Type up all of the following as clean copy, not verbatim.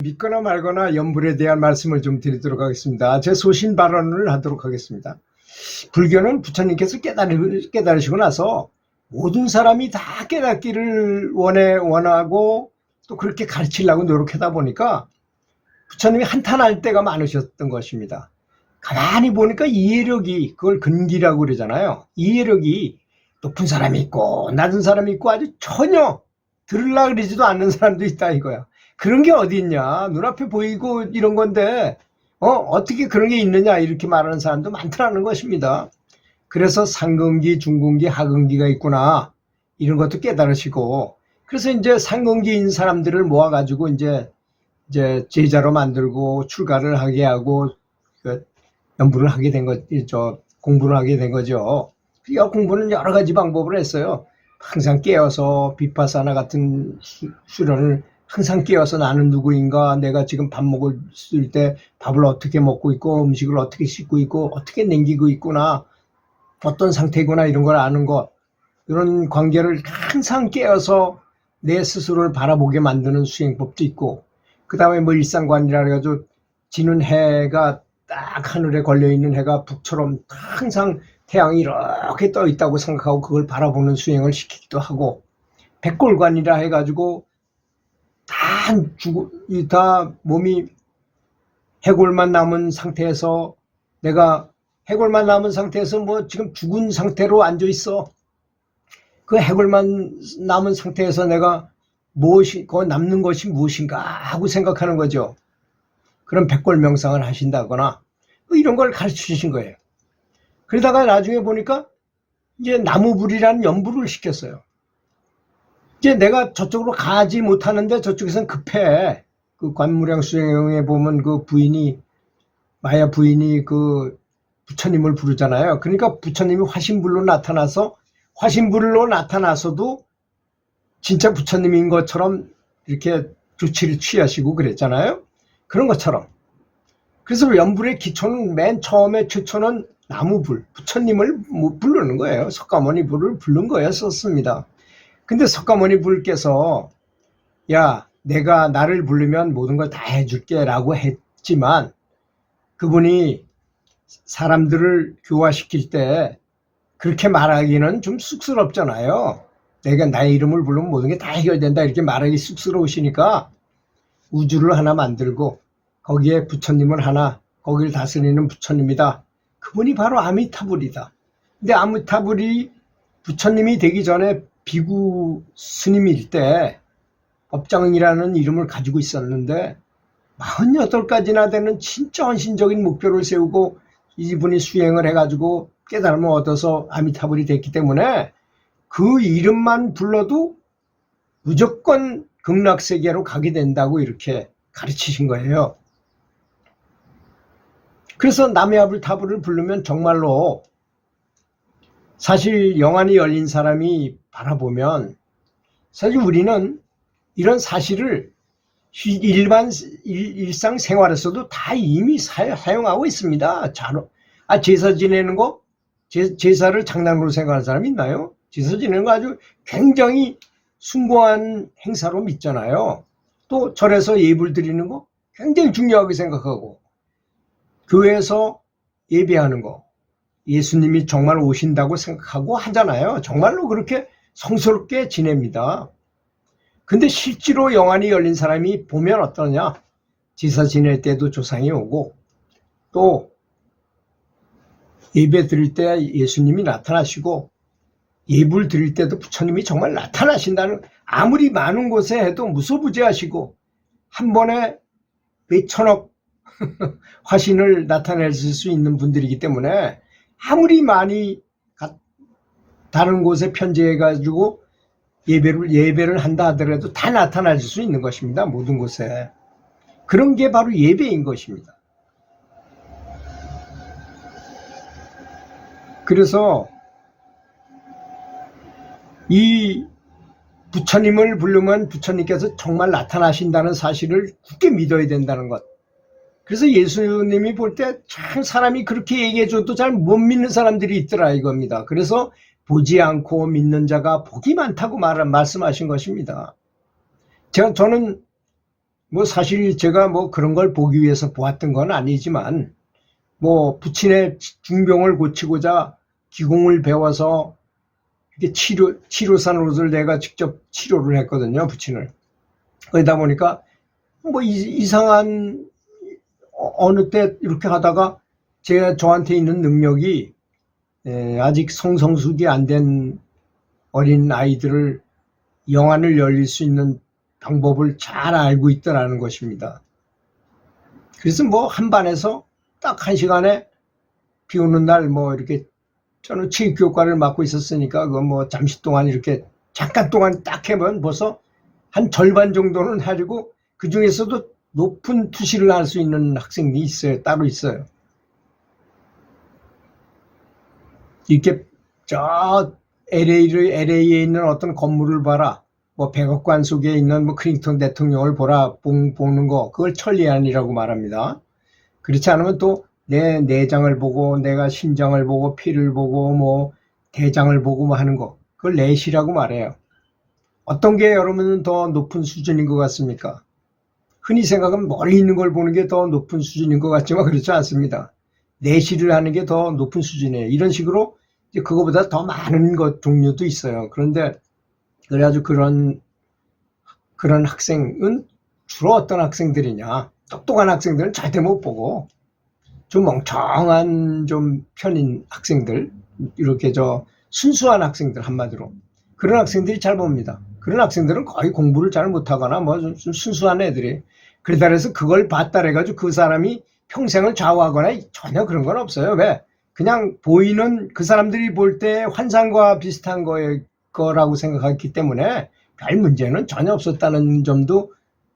믿거나 말거나 연불에 대한 말씀을 좀 드리도록 하겠습니다. 제 소신 발언을 하도록 하겠습니다. 불교는 부처님께서 깨달으시고 나서 모든 사람이 다 깨닫기를 원하고 또 그렇게 가르치려고 노력하다 보니까 부처님이 한탄할 때가 많으셨던 것입니다. 가만히 보니까 이해력이, 그걸 근기라고 그러잖아요. 이해력이 높은 사람이 있고 낮은 사람이 있고 아주 전혀 들으려고 그러지도 않는 사람도 있다 이거야. 그런 게 어디 있냐. 눈앞에 보이고 이런 건데 어떻게 그런 게 있느냐 이렇게 말하는 사람도 많더라는 것입니다. 그래서 상근기, 중근기, 하근기가 있구나 이런 것도 깨달으시고, 그래서 이제 상근기인 사람들을 모아가지고 이제 제자로 만들고 출가를 하게 하고 연구를 하게 된 거죠. 공부를 하게 된 거죠. 그러니까 공부는 여러 가지 방법을 했어요. 항상 깨어서 비파사나 같은 수련을 항상 깨어서 나는 누구인가, 내가 지금 밥 먹을 때 밥을 어떻게 먹고 있고 음식을 어떻게 씻고 있고 어떻게 남기고 있구나, 어떤 상태구나 이런 걸 아는 것, 이런 관계를 항상 깨어서 내 스스로를 바라보게 만드는 수행법도 있고, 그 다음에 뭐 일상관이라 해가지고 지는 해가 딱 하늘에 걸려있는 해가 북처럼 항상 태양이 이렇게 떠 있다고 생각하고 그걸 바라보는 수행을 시키기도 하고, 백골관이라 해가지고 다 몸이 해골만 남은 상태에서, 내가 해골만 남은 상태에서 뭐 지금 죽은 상태로 앉아 있어. 그 해골만 남은 상태에서 내가 그 남는 것이 무엇인가 하고 생각하는 거죠. 그런 백골 명상을 하신다거나 이런 걸 가르쳐 주신 거예요. 그러다가 나중에 보니까 이제 나무불이라는 연불을 시켰어요. 이제 내가 저쪽으로 가지 못하는데 저쪽에서는 급해. 그 관무량 수행에 보면 그 부인이, 마야 부인이 그 부처님을 부르잖아요. 그러니까 부처님이 화신불로 나타나서도 진짜 부처님인 것처럼 이렇게 조치를 취하시고 그랬잖아요. 그런 것처럼. 그래서 연불의 기초는 맨 처음에 최초는 나무불, 부처님을 부르는 거예요. 석가모니 불을 부른 거였었습니다. 근데 석가모니 불께서 야, 내가 나를 부르면 모든 걸 다 해줄게 라고 했지만, 그분이 사람들을 교화시킬 때 그렇게 말하기는 좀 쑥스럽잖아요. 내가 나의 이름을 부르면 모든 게 다 해결된다 이렇게 말하기 쑥스러우시니까 우주를 하나 만들고 거기에 부처님을 하나, 거기를 다스리는 부처님이다. 그분이 바로 아미타불이다. 근데 아미타불이 부처님이 되기 전에 비구 스님일 때 법장이라는 이름을 가지고 있었는데 48가지나 되는 진짜 헌신적인 목표를 세우고 이분이 수행을 해가지고 깨달음을 얻어서 아미타불이 됐기 때문에 그 이름만 불러도 무조건 극락세계로 가게 된다고 이렇게 가르치신 거예요. 그래서 남해아불타불을 부르면 정말로, 사실 영안이 열린 사람이 바라보면 사실 우리는 이런 사실을 일상생활에서도 다 이미 사용하고 있습니다. 제사 지내는 거, 제사를 장난으로 생각하는 사람이 있나요? 제사 지내는 거 아주 굉장히 숭고한 행사로 믿잖아요. 또 절에서 예불 드리는 거 굉장히 중요하게 생각하고, 교회에서 예배하는 거 예수님이 정말 오신다고 생각하고 하잖아요. 정말로 그렇게 성스럽게 지냅니다. 근데 실제로 영안이 열린 사람이 보면 어떠냐, 제사 지낼 때도 조상이 오고, 또 예배 드릴 때 예수님이 나타나시고, 예불 드릴 때도 부처님이 정말 나타나신다는, 아무리 많은 곳에 해도 무소부재하시고 한 번에 몇천억 화신을 나타내실 수 있는 분들이기 때문에 아무리 많이 다른 곳에 편지해가지고 예배를 한다 하더라도 다 나타날 수 있는 것입니다. 모든 곳에. 그런 게 바로 예배인 것입니다. 그래서 이 부처님을 부르면 부처님께서 정말 나타나신다는 사실을 굳게 믿어야 된다는 것. 그래서 예수님이 볼 때 참 사람이 그렇게 얘기해줘도 잘 못 믿는 사람들이 있더라 이겁니다. 그래서 보지 않고 믿는 자가 복이 많다고 말씀하신 것입니다. 저는 뭐 사실 제가 뭐 그런 걸 보기 위해서 보았던 건 아니지만 뭐 부친의 중병을 고치고자 기공을 배워서 이렇게 치료산 옷을 내가 직접 치료를 했거든요, 부친을. 그러다 보니까 뭐 이상한 어느 때 이렇게 하다가 저한테 있는 능력이 아직 성성숙이 안 된 어린 아이들을 영안을 열릴 수 있는 방법을 잘 알고 있더라는 것입니다. 그래서 뭐 한반에서 딱 1시간에 비 오는 날 뭐 이렇게 저는 체육교과를 맡고 있었으니까 그 뭐 잠시 동안 이렇게 잠깐 동안 딱 해보면 벌써 한 절반 정도는 하려고 그 중에서도 높은 투시를 할 수 있는 학생이 있어요. 따로 있어요. 이렇게 저 LA에 있는 어떤 건물을 봐라. 뭐 백악관 속에 있는 뭐 클린턴 대통령을 보는 거 그걸 천리안이라고 말합니다. 그렇지 않으면 또 내 내장을 보고 내가 심장을 보고 피를 보고 뭐 대장을 보고 뭐 하는 거 그걸 내시라고 말해요. 어떤 게 여러분은 더 높은 수준인 것 같습니까? 흔히 생각하면 멀리 있는 걸 보는 게 더 높은 수준인 것 같지만 그렇지 않습니다. 내시를 하는 게 더 높은 수준이에요. 이런 식으로 이제 그거보다 더 많은 것 종류도 있어요. 그런데 그래가지고 그런 학생은 주로 어떤 학생들이냐? 똑똑한 학생들은 절대 못 보고 좀 멍청한 좀 편인 학생들, 이렇게 순수한 학생들 한마디로 그런 학생들이 잘 봅니다. 그런 학생들은 거의 공부를 잘 못하거나 뭐 좀 순수한 애들이 그러다 그래서 그걸 봤다 해가지고 그 사람이 평생을 좌우하거나 전혀 그런 건 없어요. 왜? 그냥 보이는 그 사람들이 볼 때 환상과 비슷한 거라고 생각했기 때문에 별 문제는 전혀 없었다는 점도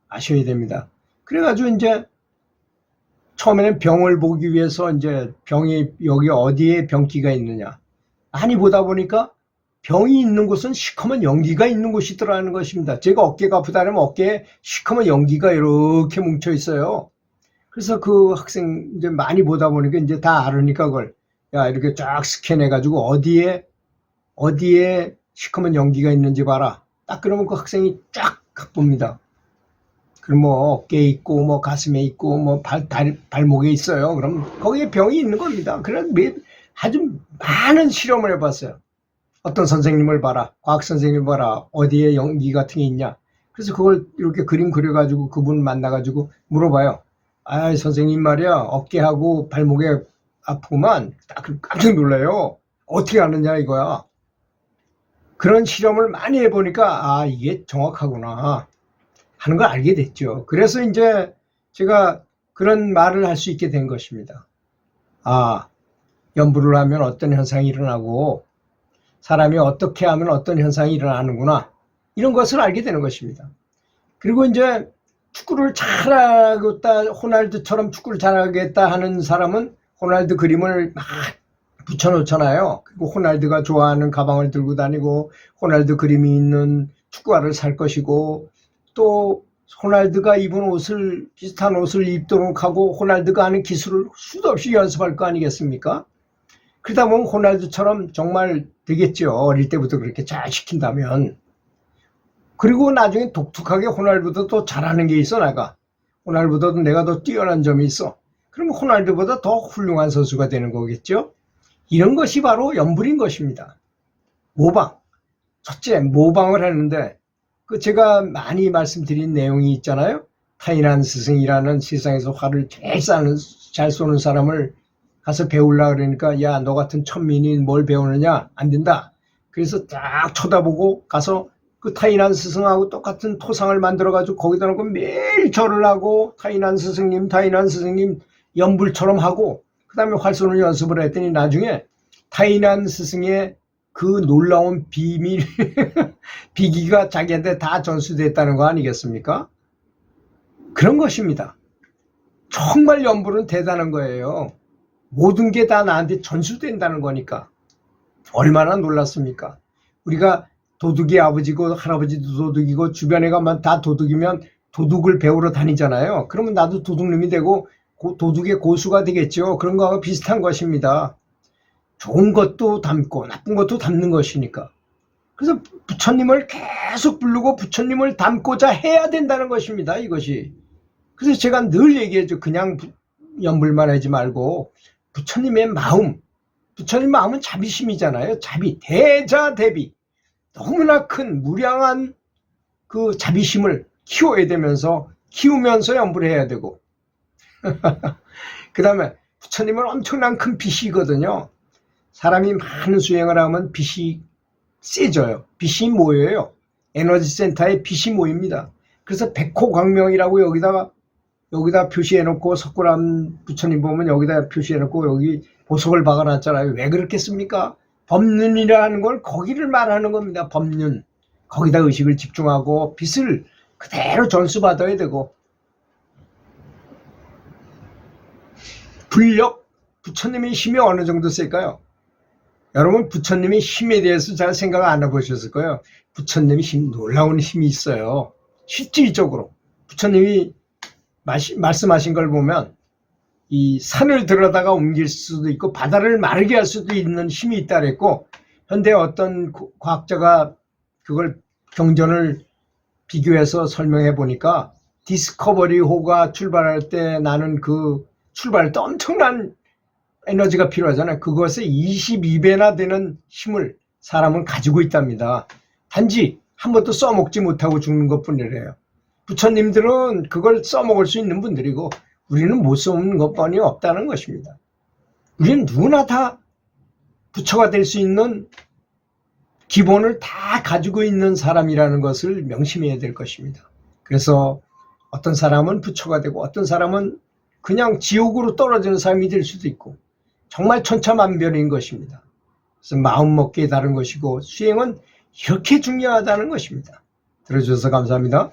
아셔야 됩니다. 그래가지고 이제 처음에는 병을 보기 위해서 이제 병이 여기 어디에 병기가 있느냐 많이 보다 보니까 병이 있는 곳은 시커먼 연기가 있는 곳이더라는 것입니다. 제가 어깨가 아프다면 어깨에 시커먼 연기가 이렇게 뭉쳐 있어요. 그래서 그 학생 이제 많이 보다 보니까 이제 다 알으니까 그걸 야 이렇게 쫙 스캔해가지고 어디에 시커먼 연기가 있는지 봐라. 딱 그러면 그 학생이 쫙 봅니다. 그럼 뭐 어깨에 있고 뭐 가슴에 있고 뭐 발목에 있어요. 그럼 거기에 병이 있는 겁니다. 그래서 아주 많은 실험을 해봤어요. 어떤 선생님을 봐라, 과학 선생님을 봐라, 어디에 연기 같은 게 있냐. 그래서 그걸 이렇게 그림 그려가지고 그분 만나가지고 물어봐요. 아 선생님 말이야 어깨하고 발목에 아프구만. 딱 깜짝 놀라요. 어떻게 아느냐 이거야. 그런 실험을 많이 해보니까 아 이게 정확하구나 하는 걸 알게 됐죠. 그래서 이제 제가 그런 말을 할 수 있게 된 것입니다. 아 연구를 하면 어떤 현상이 일어나고 사람이 어떻게 하면 어떤 현상이 일어나는구나 이런 것을 알게 되는 것입니다. 그리고 이제 축구를 잘하겠다 호날두처럼 축구를 잘하겠다 하는 사람은 호날두 그림을 막 붙여놓잖아요. 그리고 호날두가 좋아하는 가방을 들고 다니고 호날두 그림이 있는 축구화를 살 것이고 또 호날두가 입은 옷을 비슷한 옷을 입도록 하고 호날두가 하는 기술을 수도 없이 연습할 거 아니겠습니까? 그러다 보면 호날두처럼 정말 되겠죠. 어릴 때부터 그렇게 잘 시킨다면. 그리고 나중에 독특하게 호날두보다 더 잘하는 게 있어 내가. 호날두보다 내가 더 뛰어난 점이 있어. 그러면 호날두보다 더 훌륭한 선수가 되는 거겠죠. 이런 것이 바로 연불인 것입니다. 모방. 첫째 모방을 했는데 그 제가 많이 말씀드린 내용이 있잖아요. 타이난 스승이라는 세상에서 활을 제일 잘 쏘는 사람을 가서 배우려고 그러니까 야 너 같은 천민이 뭘 배우느냐 안 된다. 그래서 딱 쳐다보고 가서 그 타이난 스승하고 똑같은 토상을 만들어 가지고 거기다 놓고 매일 절을 하고 타이난 스승님 연불처럼 하고 그 다음에 활 쏘는 연습을 했더니 나중에 타이난 스승의 그 놀라운 비밀 비기가 자기한테 다 전수됐다는 거 아니겠습니까? 그런 것입니다. 정말 연불은 대단한 거예요. 모든 게 다 나한테 전수된다는 거니까 얼마나 놀랐습니까? 우리가 도둑이 아버지고 할아버지도 도둑이고 주변에 가면 다 도둑이면 도둑을 배우러 다니잖아요. 그러면 나도 도둑놈이 되고 도둑의 고수가 되겠죠. 그런 거하고 비슷한 것입니다. 좋은 것도 담고 나쁜 것도 담는 것이니까. 그래서 부처님을 계속 부르고 부처님을 담고자 해야 된다는 것입니다. 이것이. 그래서 제가 늘 얘기해줘. 그냥 연불만 하지 말고 부처님의 마음, 부처님 마음은 자비심이잖아요. 자비, 대자대비. 너무나 큰 무량한 그 자비심을 키우면서 연불을 해야 되고 그 다음에 부처님은 엄청난 큰 빛이거든요. 사람이 많은 수행을 하면 빛이 세져요. 빛이 모여요. 에너지 센터에 빛이 모입니다. 그래서 백호광명이라고 여기다 표시해놓고 석굴암 부처님 보면 여기다 표시해놓고 여기 보석을 박아놨잖아요. 왜 그렇게 씁니까? 법륜이라는 걸 거기를 말하는 겁니다. 법륜. 거기다 의식을 집중하고 빛을 그대로 전수받아야 되고 불력, 부처님의 힘이 어느 정도 쓸까요? 여러분 부처님의 힘에 대해서 잘 생각 안 해보셨을 거예요. 부처님의 힘, 놀라운 힘이 있어요. 실질적으로 부처님이 말씀하신 걸 보면 이 산을 들어다가 옮길 수도 있고 바다를 마르게 할 수도 있는 힘이 있다 그랬고, 현대 어떤 과학자가 그걸 경전을 비교해서 설명해 보니까 디스커버리호가 출발할 때 나는 그 출발할 때 엄청난 에너지가 필요하잖아요. 그것의 22배나 되는 힘을 사람은 가지고 있답니다. 단지 한 번도 써먹지 못하고 죽는 것뿐이래요. 부처님들은 그걸 써먹을 수 있는 분들이고 우리는 못 써먹는 것뿐이 없다는 것입니다. 우리는 누구나 다 부처가 될 수 있는 기본을 다 가지고 있는 사람이라는 것을 명심해야 될 것입니다. 그래서 어떤 사람은 부처가 되고 어떤 사람은 그냥 지옥으로 떨어지는 사람이 될 수도 있고 정말 천차만별인 것입니다. 그래서 마음먹기에 다른 것이고 수행은 이렇게 중요하다는 것입니다. 들어주셔서 감사합니다.